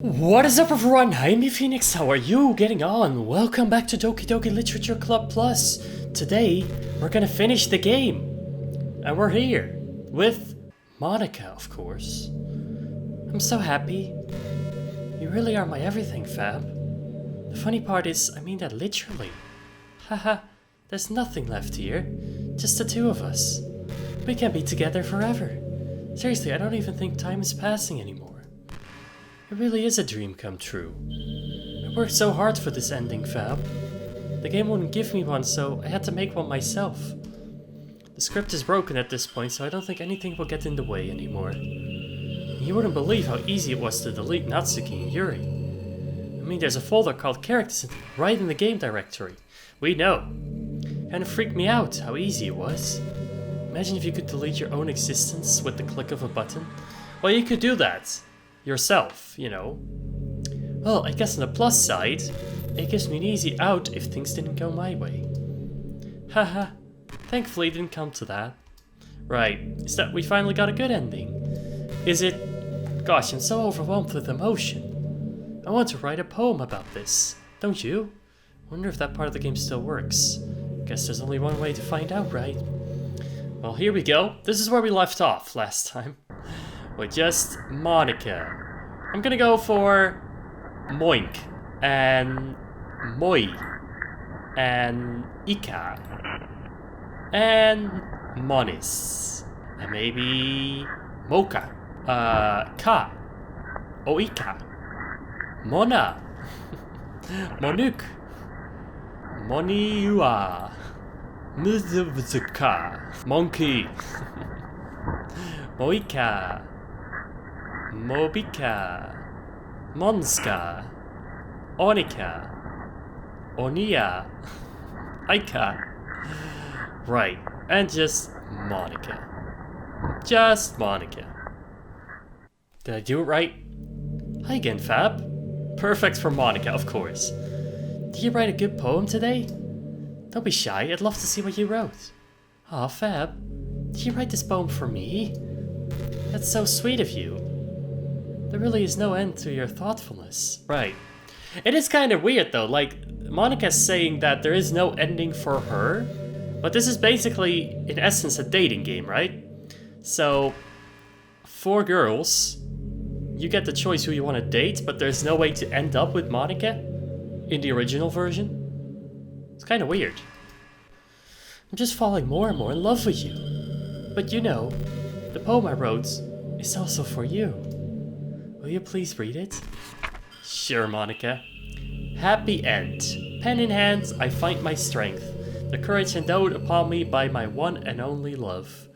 What is up everyone, I'm Phoenix, how are you getting on? Welcome back to Doki Doki Literature Club Plus. Today, we're gonna finish the game. And we're here, with Monica, of course. I'm so happy. You really are my everything, Fab. The funny part is, I mean that literally. Haha, there's nothing left here. Just the two of us. We can be together forever. Seriously, I don't even think time is passing anymore. It really is a dream come true. I worked so hard for this ending, Fab. The game wouldn't give me one, so I had to make one myself. The script is broken at this point, so I don't think anything will get in the way anymore. You wouldn't believe how easy it was to delete Natsuki and Yuri. I mean, there's a folder called characters right in the game directory. We know. Kinda freaked me out how easy it was. Imagine if you could delete your own existence with the click of a button. Well, you could do that. Yourself, you know. Well, I guess on the plus side, it gives me an easy out if things didn't go my way. Haha, thankfully it didn't come to that. Right, is that we finally got a good ending? Is it? Gosh, I'm so overwhelmed with emotion. I want to write a poem about this, don't you? Wonder if that part of the game still works. Guess there's only one way to find out, right? Well, here we go. This is where we left off last time. With just Monica. I'm gonna go for Moink and Moi and Ika and Monis and maybe Mocha, Ka, Oika, Mona, Monuk, Moniua, Muzubzuka, Monkey, Moika, Mobika, Monska, Onika, Onia, Aika. Right, and just Monica. Just Monica. Did I do it right? Hi again, Fab. Perfect for Monica, of course. Did you write a good poem today? Don't be shy, I'd love to see what you wrote. Aw, Fab, did you write this poem for me? That's so sweet of you. There really is no end to your thoughtfulness. Right. It is kind of weird though, like, Monica's saying that there is no ending for her, but this is basically, in essence, a dating game, right? So, for girls, you get the choice who you want to date, but there's no way to end up with Monica in the original version. It's kind of weird. I'm just falling more and more in love with you. But you know, the poem I wrote is also for you. Will you please read it? Sure, Monica. Happy end. Pen in hand, I find my strength. The courage endowed upon me by my one and only love.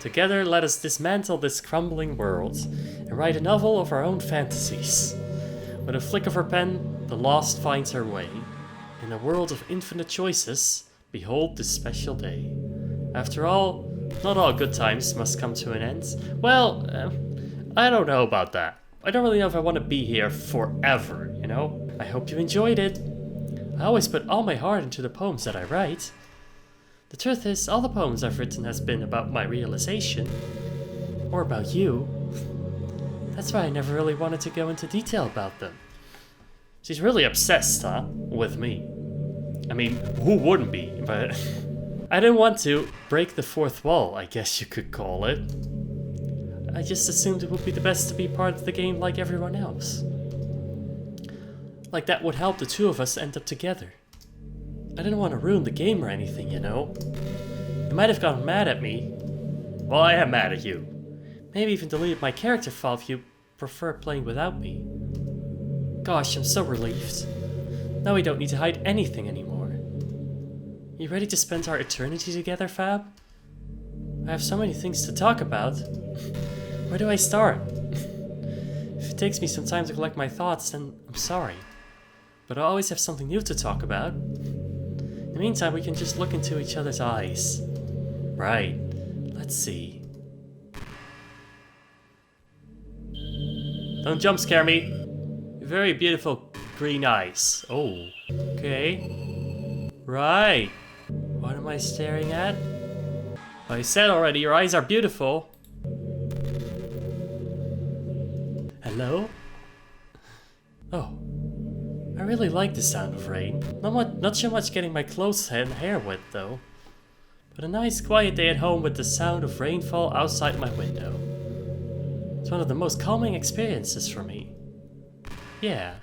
Together let us dismantle this crumbling world and write a novel of our own fantasies. With a flick of her pen, the lost finds her way. In a world of infinite choices, behold this special day. After all, not all good times must come to an end. Well, I don't know about that. I don't really know if I want to be here forever, you know? I hope you enjoyed it. I always put all my heart into the poems that I write. The truth is, all the poems I've written has been about my realization. Or about you. That's why I never really wanted to go into detail about them. She's really obsessed, huh? With me. I mean, who wouldn't be? But I didn't want to break the fourth wall, I guess you could call it. I just assumed it would be the best to be part of the game like everyone else. Like that would help the two of us end up together. I didn't want to ruin the game or anything, you know? You might have gotten mad at me. Well, I am mad at you. Maybe even deleted my character file if you prefer playing without me. Gosh, I'm so relieved. Now we don't need to hide anything anymore. You ready to spend our eternity together, Fab? I have so many things to talk about. Where do I start? If it takes me some time to collect my thoughts, then I'm sorry. But I always have something new to talk about. In the meantime, we can just look into each other's eyes. Right. Let's see. Don't jump scare me. Very beautiful green eyes. Oh, okay. Right. What am I staring at? I said already, your eyes are beautiful. Hello? Oh, I really like the sound of rain. Not so much getting my clothes and hair wet though. But a nice quiet day at home with the sound of rainfall outside my window. It's one of the most calming experiences for me. Yeah.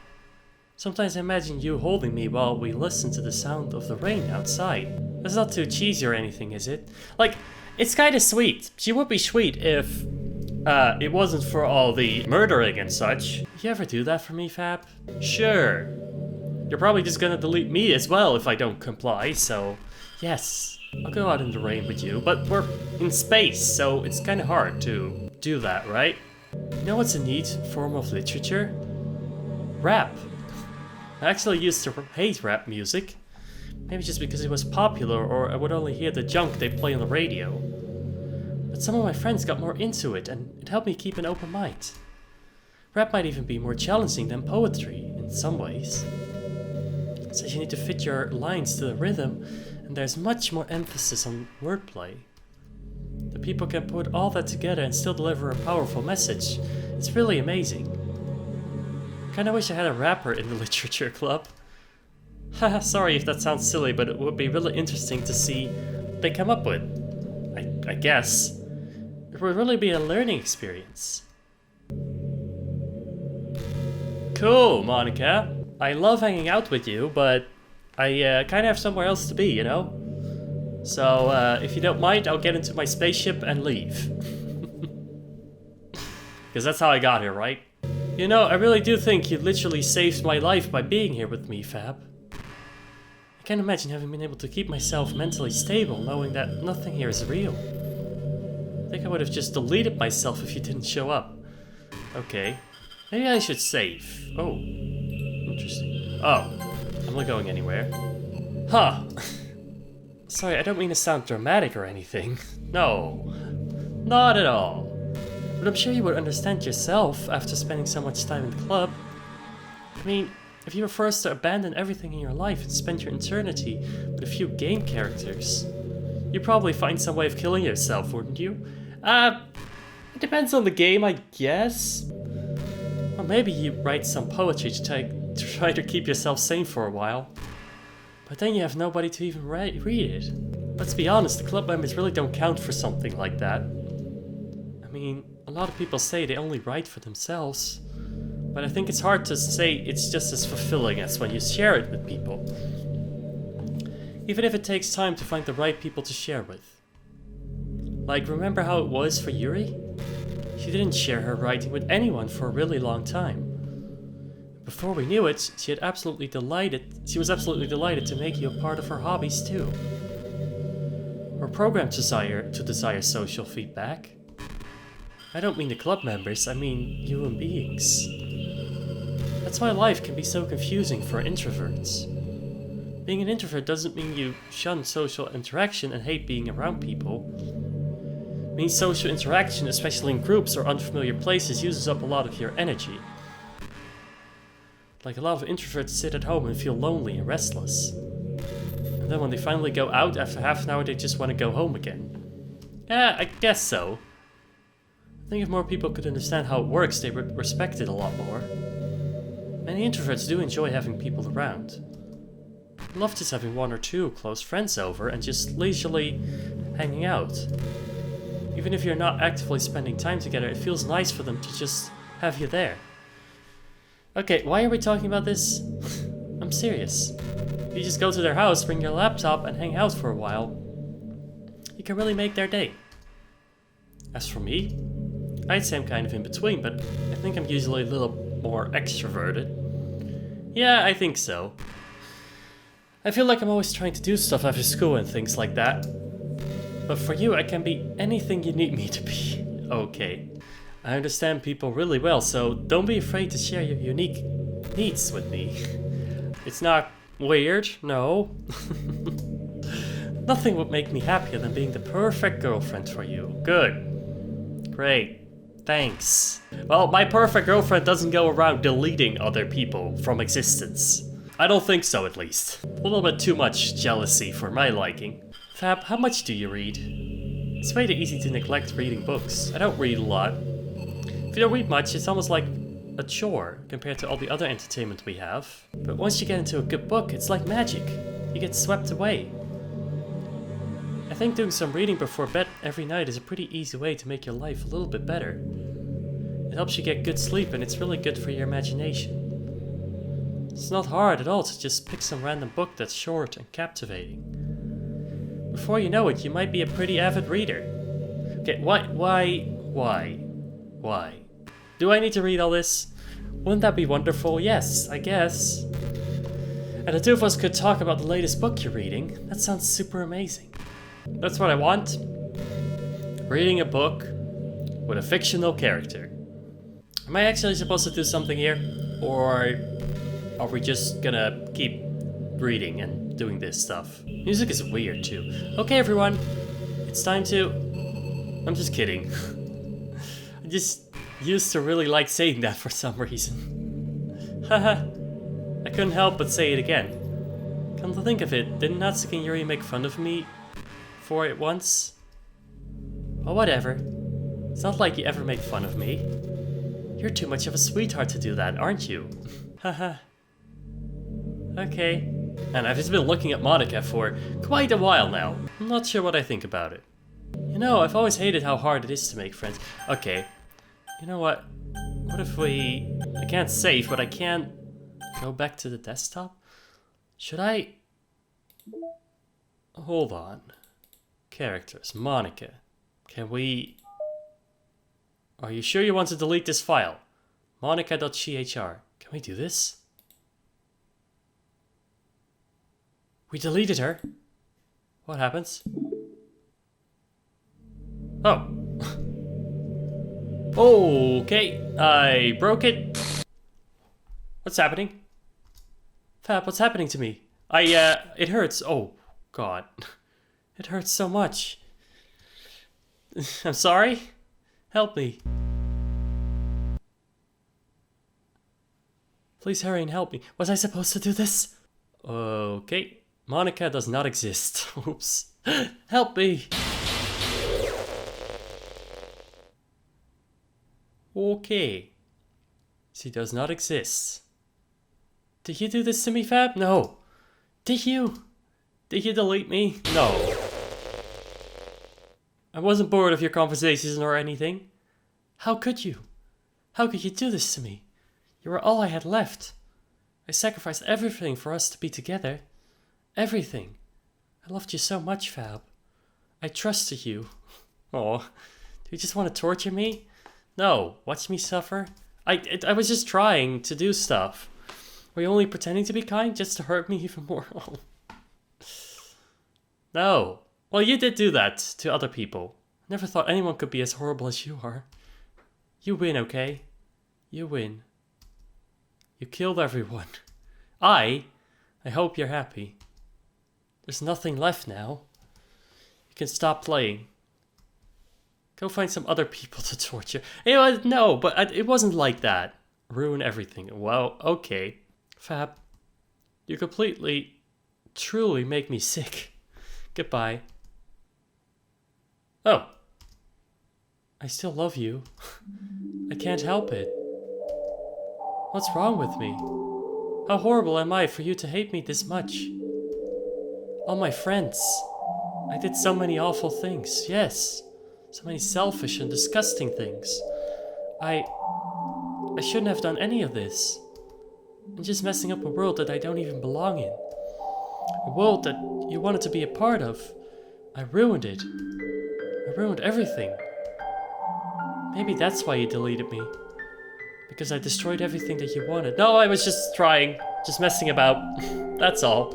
Sometimes I imagine you holding me while we listen to the sound of the rain outside. That's not too cheesy or anything, is it? Like, it's kinda sweet. She would be sweet if it wasn't for all the murdering and such. You ever do that for me, Fab? Sure. You're probably just gonna delete me as well if I don't comply, so yes, I'll go out in the rain with you, but we're in space, so it's kinda hard to do that, right? You know what's a neat form of literature? Rap. I actually used to hate rap music. Maybe just because it was popular or I would only hear the junk they play on the radio. But some of my friends got more into it and it helped me keep an open mind. Rap might even be more challenging than poetry in some ways. Since you need to fit your lines to the rhythm and there's much more emphasis on wordplay. The people can put all that together and still deliver a powerful message. It's really amazing. Kinda wish I had a rapper in the literature club. Haha, sorry if that sounds silly, but it would be really interesting to see what they come up with. I guess. It would really be a learning experience. Cool, Monica. I love hanging out with you, but I kinda have somewhere else to be, you know? So, if you don't mind, I'll get into my spaceship and leave. Because that's how I got here, right? You know, I really do think you literally saved my life by being here with me, Fab. I can't imagine having been able to keep myself mentally stable knowing that nothing here is real. I think I would have just deleted myself if you didn't show up. Okay. Maybe I should save. Oh. Interesting. Oh. I'm not going anywhere. Huh. Sorry, I don't mean to sound dramatic or anything. No. Not at all. But I'm sure you would understand yourself after spending so much time in the club. I mean, if you were forced to abandon everything in your life and spend your eternity with a few game characters, you'd probably find some way of killing yourself, wouldn't you? It depends on the game, I guess. Or maybe you write some poetry to try to keep yourself sane for a while. But then you have nobody to even read it. Let's be honest, the club members really don't count for something like that. I mean, a lot of people say they only write for themselves, but I think it's hard to say it's just as fulfilling as when you share it with people. Even if it takes time to find the right people to share with. Like, remember how it was for Yuri? She didn't share her writing with anyone for a really long time. Before we knew it, she was absolutely delighted to make you a part of her hobbies too. We're programmed to desire social feedback. I don't mean the club members, I mean human beings. That's why life can be so confusing for introverts. Being an introvert doesn't mean you shun social interaction and hate being around people. It means social interaction, especially in groups or unfamiliar places, uses up a lot of your energy. Like a lot of introverts sit at home and feel lonely and restless. And then when they finally go out after half an hour, they just want to go home again. Yeah, I guess so. I think if more people could understand how it works, they would respect it a lot more. Many introverts do enjoy having people around. I love just having one or two close friends over and just leisurely hanging out. Even if you're not actively spending time together, it feels nice for them to just have you there. Okay, why are we talking about this? I'm serious. You just go to their house, bring your laptop, and hang out for a while. You can really make their day. As for me, I'd say I'm kind of in between, but I think I'm usually a little more extroverted. Yeah, I think so. I feel like I'm always trying to do stuff after school and things like that. But for you, I can be anything you need me to be. Okay. I understand people really well, so don't be afraid to share your unique needs with me. It's not weird, no. Nothing would make me happier than being the perfect girlfriend for you. Good. Great. Thanks. Well, my perfect girlfriend doesn't go around deleting other people from existence. I don't think so, at least. A little bit too much jealousy for my liking. Fab, how much do you read? It's way too easy to neglect reading books. I don't read a lot. If you don't read much, it's almost like a chore compared to all the other entertainment we have. But once you get into a good book, it's like magic. You get swept away. I think doing some reading before bed every night is a pretty easy way to make your life a little bit better. It helps you get good sleep and it's really good for your imagination. It's not hard at all to just pick some random book that's short and captivating. Before you know it, you might be a pretty avid reader. Okay, why? Do I need to read all this? Wouldn't that be wonderful? Yes, I guess. And the two of us could talk about the latest book you're reading. That sounds super amazing. That's what I want. Reading a book with a fictional character. Am I actually supposed to do something here? Or are we just gonna keep reading and doing this stuff? Music is weird too. Okay everyone, it's time to... I'm just kidding. I just used to really like saying that for some reason. Haha, I couldn't help but say it again. Come to think of it, didn't Natsuki and Yuri make fun of me for it once? Well, whatever. It's not like you ever make fun of me. You're too much of a sweetheart to do that, aren't you? Haha. Okay. And I've just been looking at Monica for quite a while now. I'm not sure what I think about it. You know, I've always hated how hard it is to make friends. Okay. You know what? What if we... I can't save, but I can go back to the desktop? Should I... Hold on. Characters. Monica. Can we... Are you sure you want to delete this file? Monica.chr. Can we do this? We deleted her. What happens? Oh. Okay. I broke it. What's happening? Fab, what's happening to me? It hurts. Oh, God. It hurts so much. I'm sorry? Help me. Please hurry and help me. Was I supposed to do this? Okay. Monica does not exist. Oops. Help me. Okay. She does not exist. Did you do this to me, Fab? No. Did you? Did you delete me? No. I wasn't bored of your conversations or anything. How could you? How could you do this to me? You were all I had left. I sacrificed everything for us to be together. Everything. I loved you so much, Fab. I trusted you. Oh, do you just want to torture me? No, watch me suffer. I was just trying to do stuff. Were you only pretending to be kind just to hurt me even more? Oh. No. Well, you did do that to other people. I never thought anyone could be as horrible as you are. You win, okay? You win. You killed everyone. I hope you're happy. There's nothing left now. You can stop playing. Go find some other people to torture. No, but it wasn't like that. Ruin everything. Well, okay. Fab, you completely, truly make me sick. Goodbye. Oh. I still love you. I can't help it. What's wrong with me? How horrible am I for you to hate me this much? All my friends. I did so many awful things, yes. So many selfish and disgusting things. I shouldn't have done any of this. I'm just messing up a world that I don't even belong in. A world that you wanted to be a part of. I ruined it. I ruined everything. Maybe that's why you deleted me. Because I destroyed everything that you wanted. No, I was just trying. Just messing about. That's all.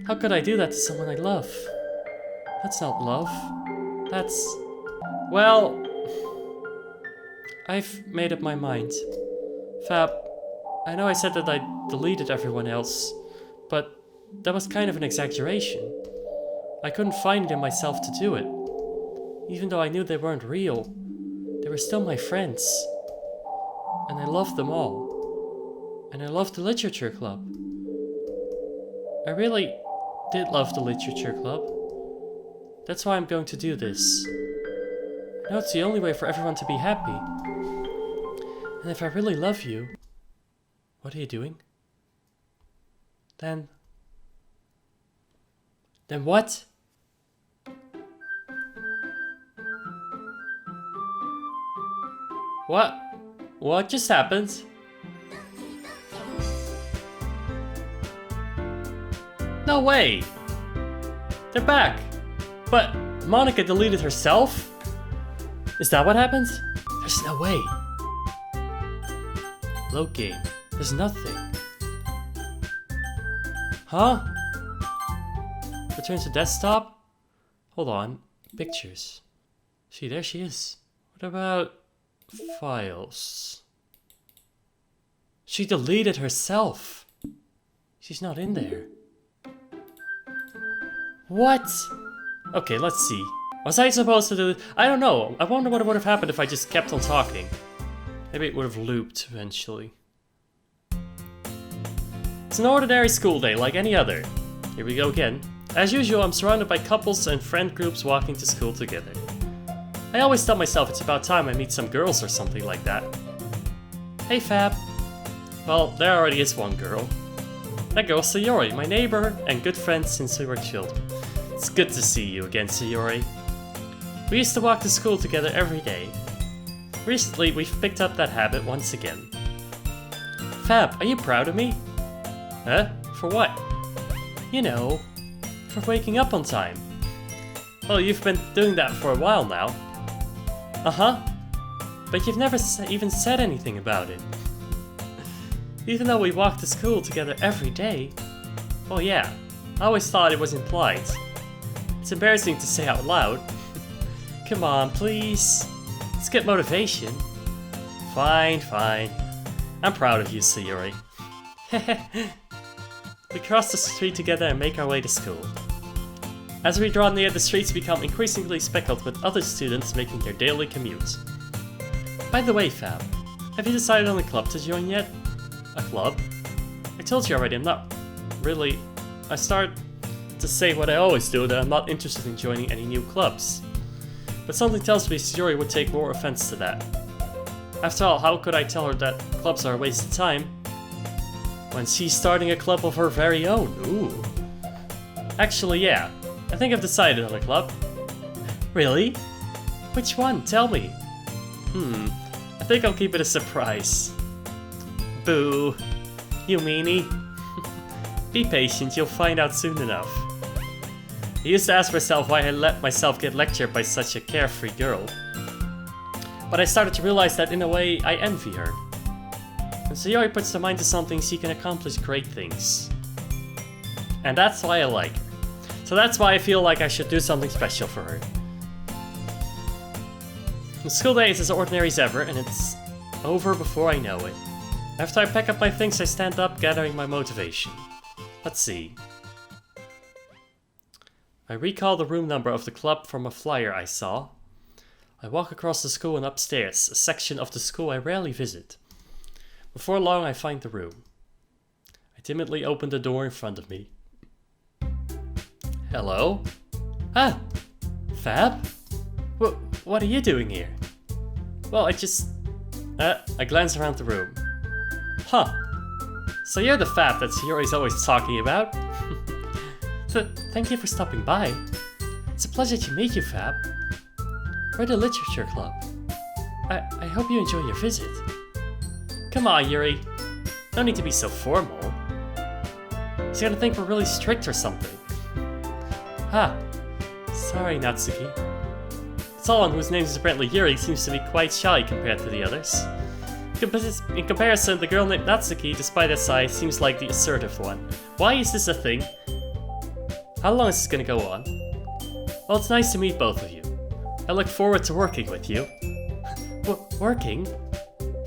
How could I do that to someone I love? That's not love. That's... Well... I've made up my mind. Fab, I know I said that I deleted everyone else, but that was kind of an exaggeration. I couldn't find it in myself to do it. Even though I knew they weren't real, they were still my friends. And I loved them all. And I loved the literature club. I really did love the literature club. That's why I'm going to do this. I know it's the only way for everyone to be happy. And if I really love you, what are you doing? Then what? What just happened? No way! They're back! But Monica deleted herself? Is that what happened? There's no way. Load game. There's nothing. Huh? Return to desktop? Hold on. Pictures. See, there she is. What about files? She deleted herself. She's not in there. What? Okay, let's see. Was I supposed to do... I don't know. I wonder what would have happened if I just kept on talking. Maybe it would have looped eventually. It's an ordinary school day, like any other. Here we go again. As usual, I'm surrounded by couples and friend groups walking to school together. I always tell myself it's about time I meet some girls or something like that. Hey Fab. Well, there already is one girl. That girl's Sayori, my neighbor and good friend since we were children. It's good to see you again, Sayori. We used to walk to school together every day. Recently, we've picked up that habit once again. Fab, are you proud of me? Huh? For what? You know, for waking up on time. Well, you've been doing that for a while now. Uh-huh. But you've never even said anything about it. Even though we walk to school together every day. Well, yeah, I always thought it was implied. It's embarrassing to say out loud. Come on, please. Let's get motivation. Fine, fine. I'm proud of you, Sayori. We cross the street together and make our way to school. As we draw near, the streets become increasingly speckled with other students making their daily commute. By the way, Fab, have you decided on a club to join yet? A club? I told you already, I'm not really... I start to say what I always do, that I'm not interested in joining any new clubs. But something tells me Sayori would take more offense to that. After all, how could I tell her that clubs are a waste of time when she's starting a club of her very own? Ooh. Actually, yeah. I think I've decided on a club. Really? Which one? Tell me. I think I'll keep it a surprise. Boo. You meanie. Be patient, you'll find out soon enough. I used to ask myself why I let myself get lectured by such a carefree girl. But I started to realize that in a way, I envy her. When Sayori puts her mind to something, she can accomplish great things. And that's why I like her. So that's why I feel like I should do something special for her. The school day is as ordinary as ever, and it's over before I know it. After I pack up my things, I stand up, gathering my motivation. Let's see. I recall the room number of the club from a flyer I saw. I walk across the school and upstairs, a section of the school I rarely visit. Before long, I find the room. I timidly open the door in front of me. Hello? Ah! Fab? What are you doing here? Well, I glance around the room. Huh. So you're the Fab that Sayori's always talking about? So, thank you for stopping by. It's a pleasure to meet you, Fab. We're the Literature Club. I hope you enjoy your visit. Come on, Yuri. No need to be so formal. He's gonna think we're really strict or something. Ah, sorry, Natsuki. Someone whose name is apparently Yuri seems to be quite shy compared to the others. In comparison, the girl named Natsuki, despite her size, seems like the assertive one. Why is this a thing? How long is this gonna go on? Well, it's nice to meet both of you. I look forward to working with you. Working?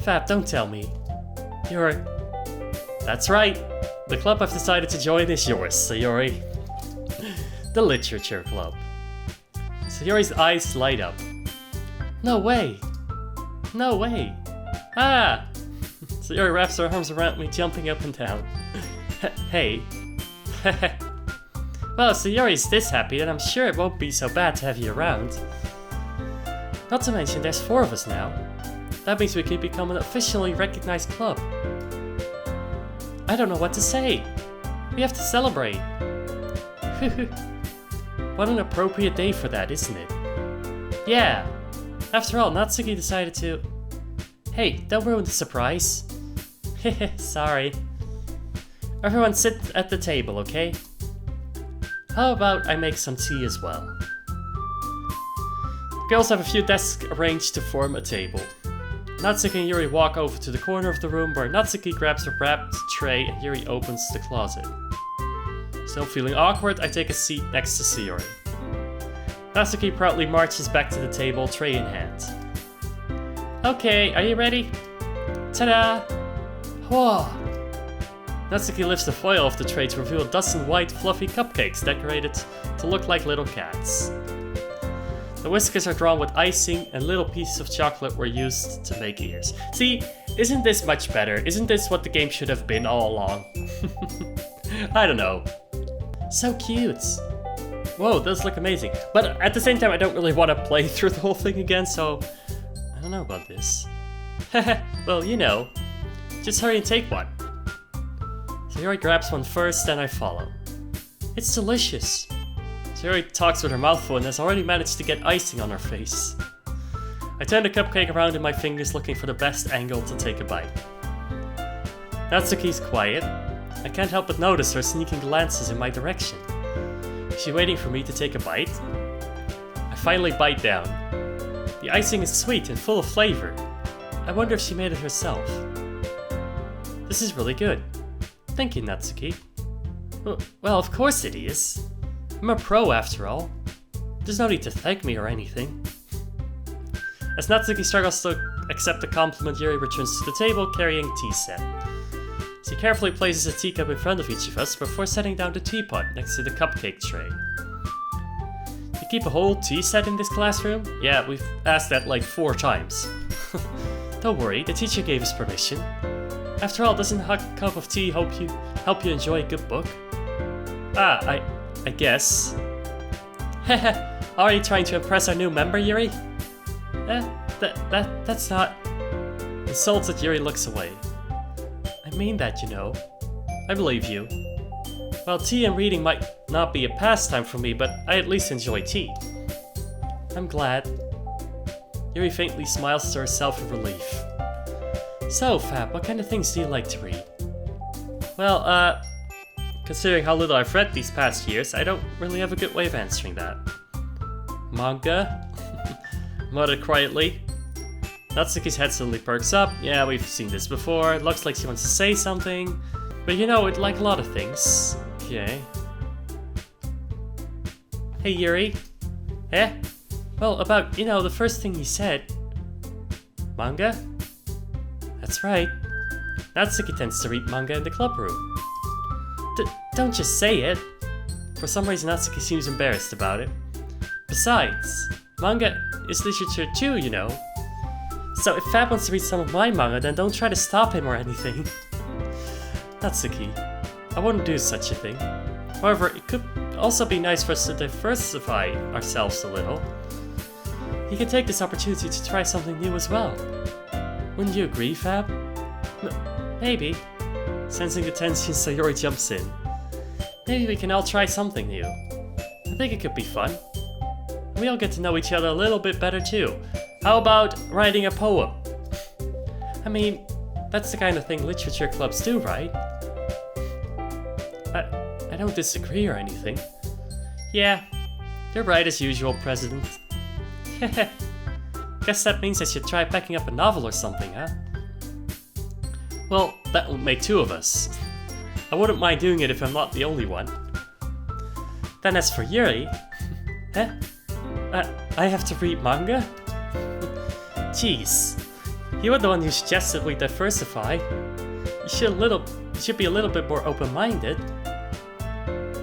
Fab, don't tell me. That's right. The club I've decided to join is yours, Sayori. The Literature Club. Sayori's eyes light up. No way! No way! Ah! Sayori wraps her arms around me, jumping up and down. Hey. Well, if Sayori's this happy, then I'm sure it won't be so bad to have you around. Not to mention, there's 4 of us now. That means we can become an officially recognized club. I don't know what to say. We have to celebrate. What an appropriate day for that, isn't it? Yeah. After all, Natsuki decided to... Hey, don't ruin the surprise. Sorry. Everyone sit at the table, okay? How about I make some tea as well? The girls have a few desks arranged to form a table. Natsuki and Yuri walk over to the corner of the room where Natsuki grabs a wrapped tray and Yuri opens the closet. Still feeling awkward, I take a seat next to Sayori. Natsuki proudly marches back to the table, tray in hand. Okay, are you ready? Ta-da! Whoa! Natsuki lifts the foil off the tray to reveal a dozen white, fluffy cupcakes decorated to look like little cats. The whiskers are drawn with icing and little pieces of chocolate were used to make ears. See, isn't this much better? Isn't this what the game should have been all along? I don't know. So cute. Whoa, those look amazing. But at the same time, I don't really want to play through the whole thing again, so I don't know about this. Well, you know, just hurry and take one. Sayori grabs one first, then I follow. It's delicious. Sayori talks with her mouth full and has already managed to get icing on her face. I turn the cupcake around in my fingers looking for the best angle to take a bite. Natsuki's quiet. I can't help but notice her sneaking glances in my direction. Is she waiting for me to take a bite? I finally bite down. The icing is sweet and full of flavor. I wonder if she made it herself. This is really good. Thank you, Natsuki. Well, of course it is. I'm a pro after all. There's no need to thank me or anything. As Natsuki struggles to accept the compliment, Yuri returns to the table carrying a tea set. She carefully places a teacup in front of each of us before setting down the teapot next to the cupcake tray. You keep a whole tea set in this classroom? Yeah, we've asked that like 4 times. Don't worry, the teacher gave us permission. After all, doesn't a cup of tea help you enjoy a good book? I guess. Already trying to impress our new member, Yuri? That's not... Insulted, Yuri looks away. I mean that, you know. I believe you. Well, tea and reading might not be a pastime for me, but I at least enjoy tea. I'm glad. Yuri faintly smiles to herself in relief. So, Fab, what kind of things do you like to read? Well, considering how little I've read these past years, I don't really have a good way of answering that. Manga? Muttered quietly. Natsuki's head suddenly perks up. Yeah, we've seen this before. It looks like she wants to say something. But you know, it like a lot of things. Okay. Hey, Yuri. Eh? Well, about, you know, the first thing you said. Manga? That's right. Natsuki tends to read manga in the club room. Don't just say it. For some reason, Natsuki seems embarrassed about it. Besides, manga is literature too, you know. So if Fab wants to read some of my manga, then don't try to stop him or anything. Natsuki, I wouldn't do such a thing. However, it could also be nice for us to diversify ourselves a little. You can take this opportunity to try something new as well. Wouldn't you agree, Fab? Maybe. Sensing the tension, Sayori jumps in. Maybe we can all try something new. I think it could be fun. We all get to know each other a little bit better too. How about writing a poem? I mean, that's the kind of thing literature clubs do, right? I don't disagree or anything. Yeah, you're right as usual, President. Guess that means I should try packing up a novel or something, huh? Well, that would make 2 of us. I wouldn't mind doing it if I'm not the only one. Then as for Yuri... I have to read manga? Jeez. You were the one who suggested we diversify. You should be a little bit more open-minded.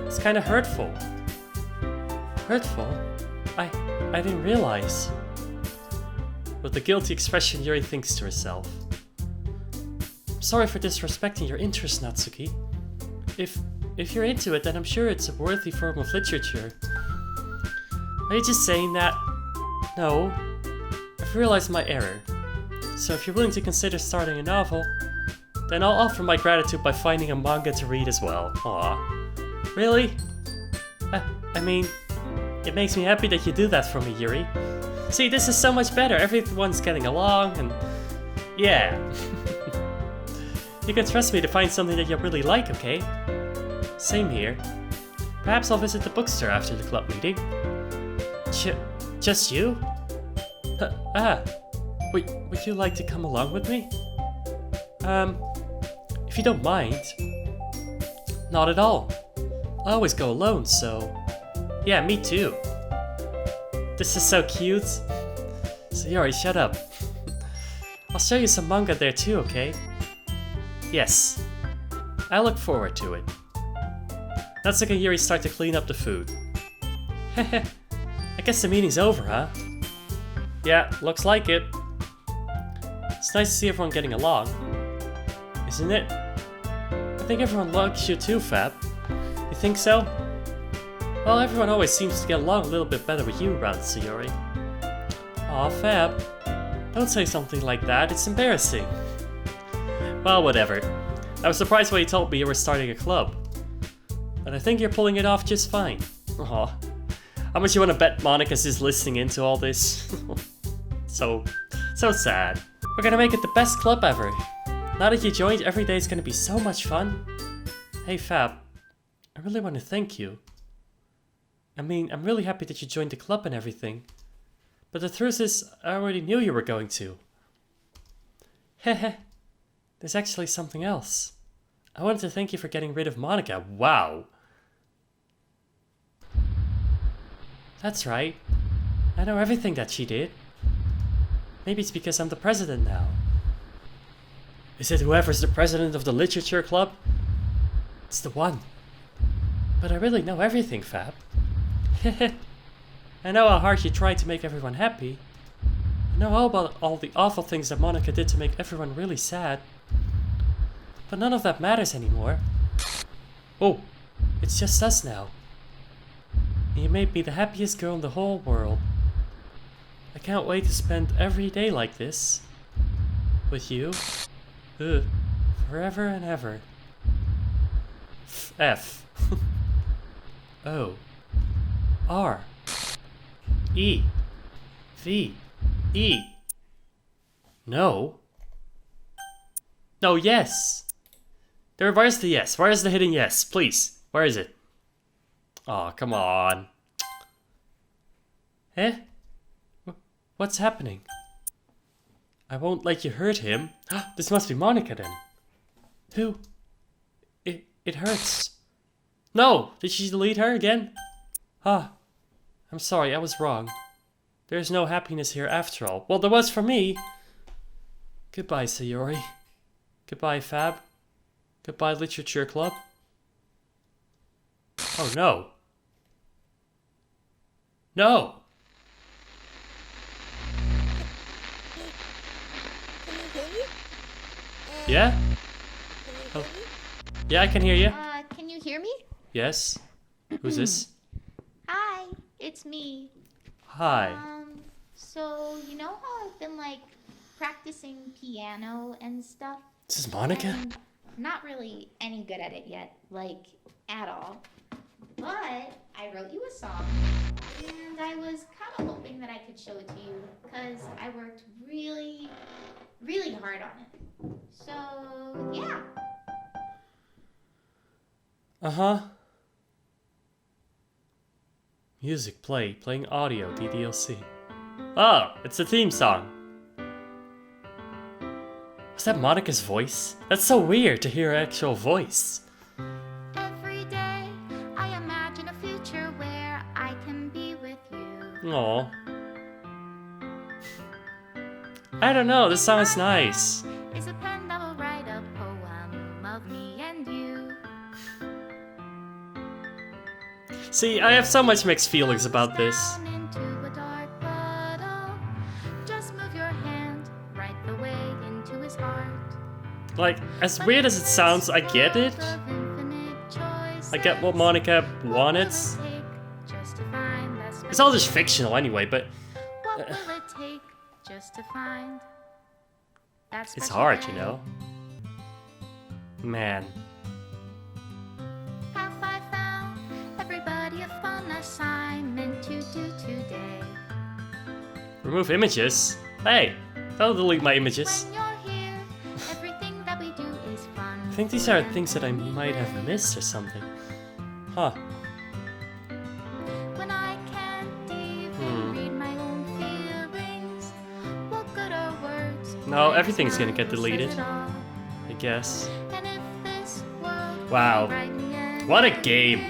It's kinda hurtful. Hurtful? I didn't realize. With a guilty expression, Yuri thinks to herself. I'm sorry for disrespecting your interest, Natsuki. If you're into it, then I'm sure it's a worthy form of literature. Are you just saying that? No. I've realized my error. So if you're willing to consider starting a novel, then I'll offer my gratitude by finding a manga to read as well. Aw. Really? I mean, it makes me happy that you do that for me, Yuri. See, this is so much better. Everyone's getting along and... yeah. You can trust me to find something that you really like, okay? Same here. Perhaps I'll visit the bookstore after the club meeting. Just you? Would you like to come along with me? If you don't mind. Not at all. I always go alone, so... yeah, me too. This is so cute. So Yuri, shut up. I'll show you some manga there too, okay? Yes. I look forward to it. Let's look at Yuri start to clean up the food. Heh. I guess the meeting's over, huh? Yeah, looks like it. It's nice to see everyone getting along. Isn't it? I think everyone likes you too, Fab. You think so? Well, everyone always seems to get along a little bit better with you around, Sayori. Aw, Fab. Don't say something like that, it's embarrassing. Well, whatever. I was surprised when you told me you were starting a club. But I think you're pulling it off just fine. Aw. How much you wanna bet Monica's just listening into all this? So sad. We're gonna make it the best club ever. Now that you joined, every day is gonna be so much fun. Hey Fab, I really want to thank you. I mean, I'm really happy that you joined the club and everything. But the truth is, I already knew you were going to. Heh. There's actually something else. I wanted to thank you for getting rid of Monica. Wow. That's right. I know everything that she did. Maybe it's because I'm the president now. Is it whoever's the president of the literature club? It's the one. But I really know everything, Fab. I know how hard you tried to make everyone happy. I know all about all the awful things that Monica did to make everyone really sad. But none of that matters anymore. Oh, it's just us now. And you made me the happiest girl in the whole world. I can't wait to spend every day like this. With you. Forever and ever. F. O. R. E. V. E. No. No, yes. Where's the yes? Where's the hidden yes? Please. Where is it? Aw, come on. Eh? What's happening? I won't let you hurt him. This must be Monica then. Who? It hurts. No! Did she delete her again? I'm sorry, I was wrong. There's no happiness here after all. Well, there was for me. Goodbye, Sayori. Goodbye, Fab. Goodbye, Literature Club. Oh no. No! Yeah? Oh. Yeah, I can hear you. Can you hear me? Yes. Who's this? Hi, it's me. Hi. So you know how I've been like practicing piano and stuff? This is Monica? And I'm not really any good at it yet, like at all. But I wrote you a song, and I was kind of hoping that I could show it to you, because I worked really, really hard on it. So, yeah. Uh-huh. Music play, playing audio, DDLC. Oh, it's the theme song. Was that Monica's voice? That's so weird to hear her actual voice. Every day, I imagine a future where I can be with you. Aw. I don't know, this song is nice. Is a pen that will write a poem of me and you. See, I have so much mixed feelings about this. Down into a dark puddle. Just move your hand right the way into his heart. Like, as weird as it sounds, I get it. I get what Monica wanted. It's all just fictional anyway, but... What will it take just to find That's It's special hard, day. you know? Man. Have I found everybody a fun assignment to do today? Remove images? Hey, don't delete my images. When you're here, everything that we do is fun. I think these are things that I might have missed or something. Huh. When I can't even read my own feelings, what good are words? No, when everything's gonna get time says deleted. it all? I guess. And if this world Wow. were right in the end, What a game.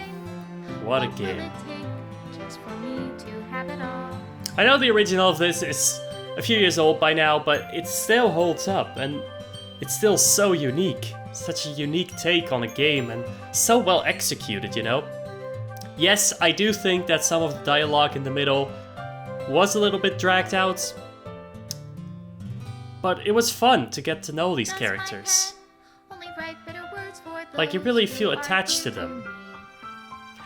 What a what will game. it take just for me to have it all? I know the original of this is a few years old by now, but it still holds up and it's still so unique. Such a unique take on a game and so well executed, you know? Yes, I do think that some of the dialogue in the middle was a little bit dragged out, but it was fun to get to know these Does my characters. pen only write bitter words for Like, you those really who feel are attached to good them. me?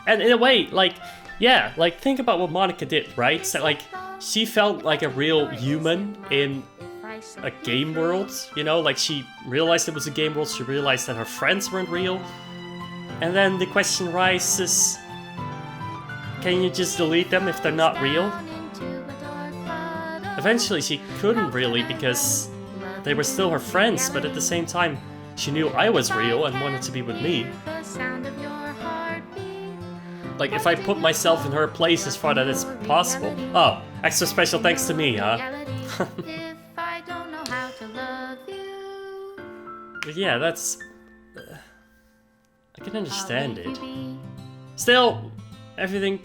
And in a way, like, yeah, like think about what Monica did, right? So, like, she felt like a real human in a game world, you know? Like, she realized it was a game world, she realized that her friends weren't real. And then the question rises, can you just delete them if they're not real? Eventually she couldn't really because they were still her friends, but at the same time, she knew I was real and wanted to be with me. Like, if I put myself in her place as far as it's possible. Oh, extra special thanks to me, huh? If I don't know how to love you, But yeah, that's... I can I'll understand leave you it. be. Still, everything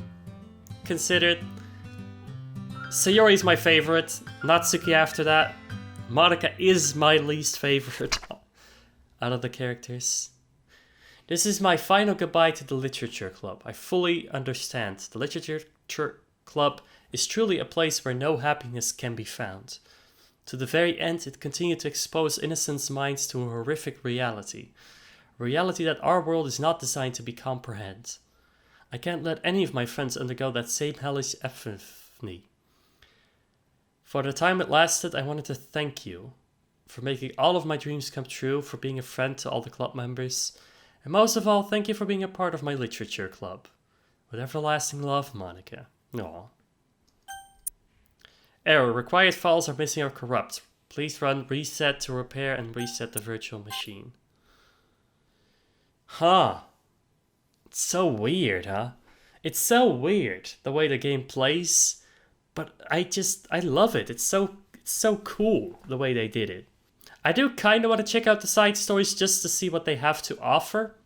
considered, Sayori's my favorite, Natsuki after that, Monica is my least favorite out of the characters. This is my final goodbye to the Literature Club. I fully understand. The Literature Club is truly a place where no happiness can be found. To the very end, it continued to expose innocent minds to a horrific reality. A reality that our world is not designed to be comprehended. I can't let any of my friends undergo that same hellish epiphany. For the time it lasted, I wanted to thank you for making all of my dreams come true, for being a friend to all the club members, and most of all, thank you for being a part of my literature club. With everlasting love, Monica. Aww. Error. Required files are missing or corrupt. Please run reset to repair and reset the virtual machine. Huh. It's so weird, huh? It's so weird the way the game plays, but I love it. It's so cool the way they did it. I do kind of want to check out the side stories just to see what they have to offer.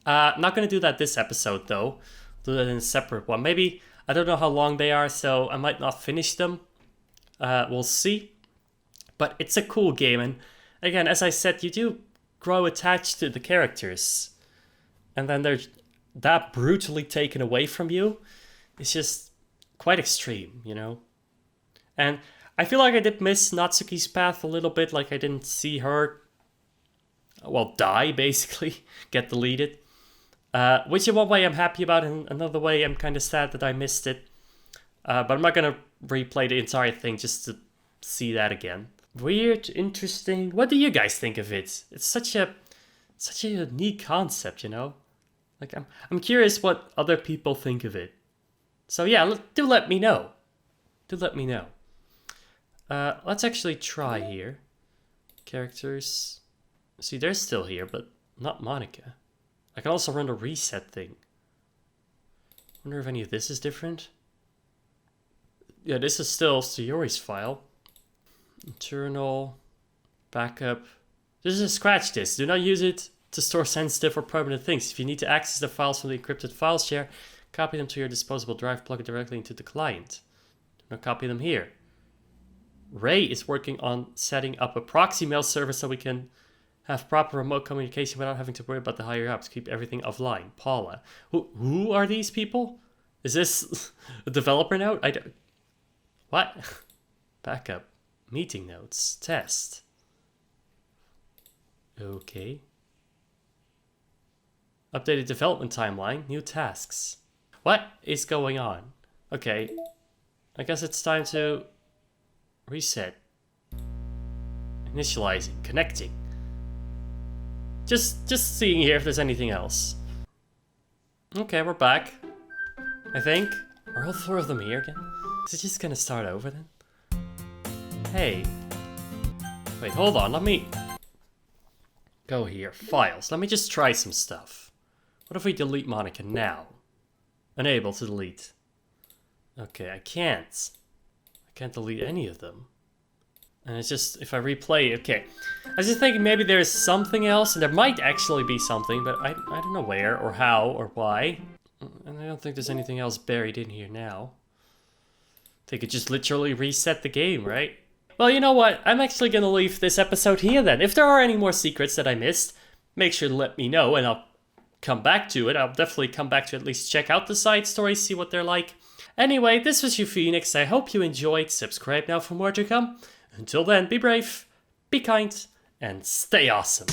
Not going to do that this episode though. Do that in a separate one. Maybe, I don't know how long they are, so I might not finish them. We'll see. But it's a cool game, and again, as I said, you do grow attached to the characters. And then they're that brutally taken away from you. It's just quite extreme, you know? And I feel like I did miss Natsuki's path a little bit, like I didn't see her, well, die, basically, get deleted. Which in one way I'm happy about, and another way I'm kind of sad that I missed it. But I'm not going to replay the entire thing just to see that again. Weird, interesting. What do you guys think of it? It's such a unique concept, you know? Like, I'm curious what other people think of it. So yeah, do let me know. Do let me know. Let's actually try here. Characters. See, they're still here, but not Monica. I can also run the reset thing. Wonder if any of this is different. Yeah, this is still Sayori's file. Internal. Backup. This is a scratch disk. Do not use it to store sensitive or permanent things. If you need to access the files from the encrypted file share, copy them to your disposable drive, plug it directly into the client. Do not copy them here. Ray is working on setting up a proxy mail server so we can have proper remote communication without having to worry about the higher ups. Keep everything offline. Paula. Who are these people? Is this a developer note? I don't... What? Backup. Meeting notes. Test. Okay. Updated development timeline. New tasks. What is going on? Okay. I guess it's time to reset. Initializing, connecting. Just seeing here if there's anything else. Okay, we're back. I think. Are all 4 of them here again? Is it just gonna start over then? Hey. Wait, hold on, let me go here. Files. Let me just try some stuff. What if we delete Monica now? Unable to delete. Okay, I can't. I can't delete any of them. And it's just, if I replay, okay. I was just thinking maybe there's something else, and there might actually be something, but I don't know where, or how, or why. And I don't think there's anything else buried in here now. They could just literally reset the game, right? Well, you know what? I'm actually gonna leave this episode here then. If there are any more secrets that I missed, make sure to let me know, and I'll come back to it. I'll definitely come back to at least check out the side stories, see what they're like. Anyway, this was you, Phoenix. I hope you enjoyed. Subscribe now for more to come. Until then, be brave, be kind, and stay awesome.